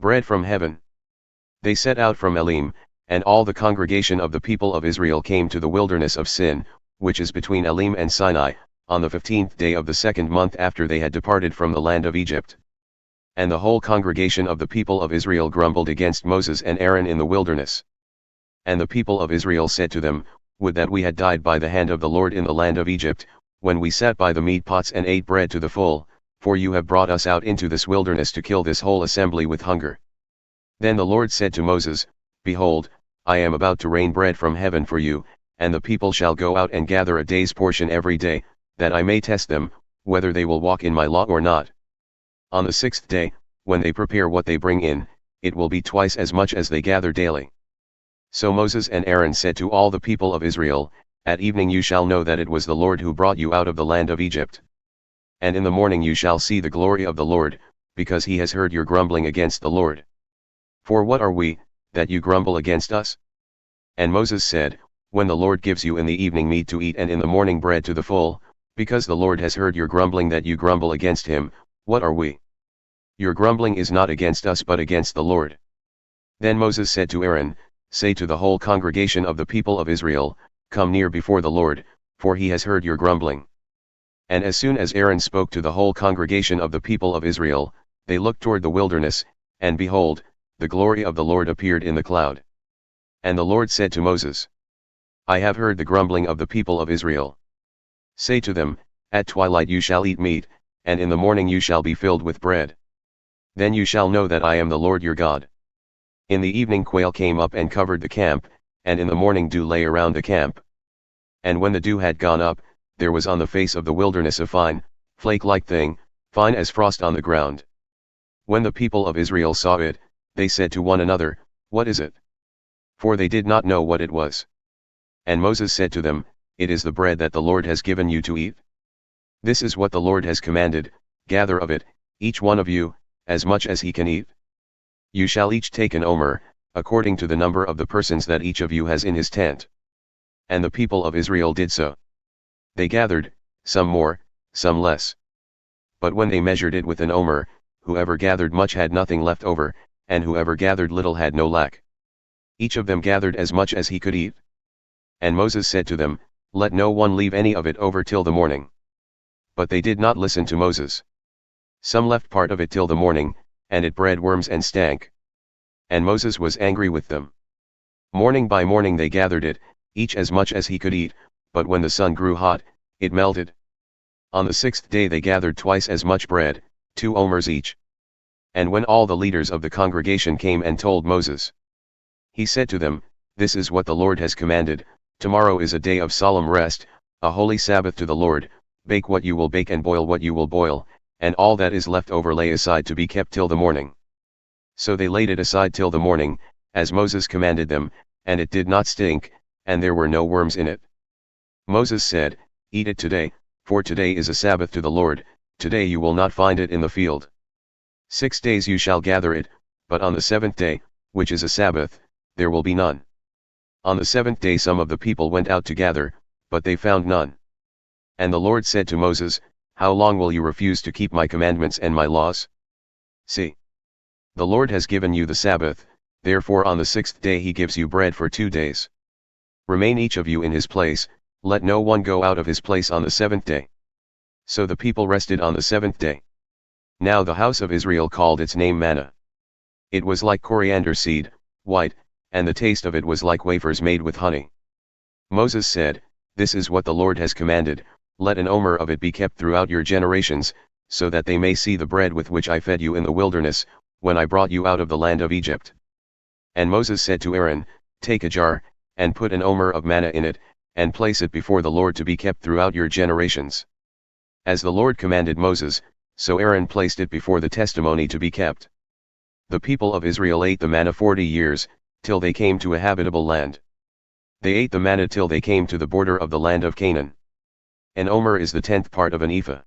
bread from heaven. They set out from Elim, and all the congregation of the people of Israel came to the wilderness of Sin, which is between Elim and Sinai, on the 15th day of the 2nd month after they had departed from the land of Egypt. And the whole congregation of the people of Israel grumbled against Moses and Aaron in the wilderness. And the people of Israel said to them, Would that we had died by the hand of the Lord in the land of Egypt, when we sat by the meat pots and ate bread to the full, for you have brought us out into this wilderness to kill this whole assembly with hunger. Then the Lord said to Moses, Behold, I am about to rain bread from heaven for you, and the people shall go out and gather a day's portion every day, that I may test them, whether they will walk in my law or not. On the 6th day, when they prepare what they bring in, it will be twice as much as they gather daily. So Moses and Aaron said to all the people of Israel, At evening you shall know that it was the Lord who brought you out of the land of Egypt. And in the morning you shall see the glory of the Lord, because he has heard your grumbling against the Lord. For what are we, that you grumble against us? And Moses said, When the Lord gives you in the evening meat to eat and in the morning bread to the full, because the Lord has heard your grumbling that you grumble against him, what are we? Your grumbling is not against us but against the Lord. Then Moses said to Aaron, Say to the whole congregation of the people of Israel, Come near before the Lord, for he has heard your grumbling. And as soon as Aaron spoke to the whole congregation of the people of Israel, they looked toward the wilderness, and behold, the glory of the Lord appeared in the cloud. And the Lord said to Moses, I have heard the grumbling of the people of Israel. Say to them, At twilight you shall eat meat, and in the morning you shall be filled with bread. Then you shall know that I am the Lord your God. In the evening quail came up and covered the camp, and in the morning dew lay around the camp. And when the dew had gone up, there was on the face of the wilderness a fine, flake-like thing, fine as frost on the ground. When the people of Israel saw it, they said to one another, What is it? For they did not know what it was. And Moses said to them, It is the bread that the Lord has given you to eat. This is what the Lord has commanded, gather of it, each one of you, as much as he can eat. You shall each take an omer, according to the number of the persons that each of you has in his tent. And the people of Israel did so. They gathered, some more, some less. But when they measured it with an omer, whoever gathered much had nothing left over, and whoever gathered little had no lack. Each of them gathered as much as he could eat. And Moses said to them, Let no one leave any of it over till the morning. But they did not listen to Moses. Some left part of it till the morning, and it bred worms and stank. And Moses was angry with them. Morning by morning they gathered it, each as much as he could eat, but when the sun grew hot, it melted. On the 6th day they gathered twice as much bread, 2 omers each. And when all the leaders of the congregation came and told Moses, he said to them, This is what the Lord has commanded, tomorrow is a day of solemn rest, a holy Sabbath to the Lord, bake what you will bake and boil what you will boil, and all that is left over lay aside to be kept till the morning. So they laid it aside till the morning, as Moses commanded them, and it did not stink, and there were no worms in it. Moses said, Eat it today, for today is a Sabbath to the Lord, today you will not find it in the field. 6 days you shall gather it, but on the 7th day, which is a Sabbath, there will be none. On the 7th day some of the people went out to gather, but they found none. And the Lord said to Moses, How long will you refuse to keep my commandments and my laws? See, the Lord has given you the Sabbath, therefore on the 6th day he gives you bread for 2 days. Remain each of you in his place, let no one go out of his place on the 7th day. So the people rested on the 7th day. Now the house of Israel called its name manna. It was like coriander seed, white, and the taste of it was like wafers made with honey. Moses said, This is what the Lord has commanded, let an omer of it be kept throughout your generations, so that they may see the bread with which I fed you in the wilderness, when I brought you out of the land of Egypt. And Moses said to Aaron, Take a jar, and put an omer of manna in it, and place it before the Lord to be kept throughout your generations. As the Lord commanded Moses, so Aaron placed it before the testimony to be kept. The people of Israel ate the manna 40 years, till they came to a habitable land. They ate the manna till they came to the border of the land of Canaan. An omer is the 10th part of an ephah.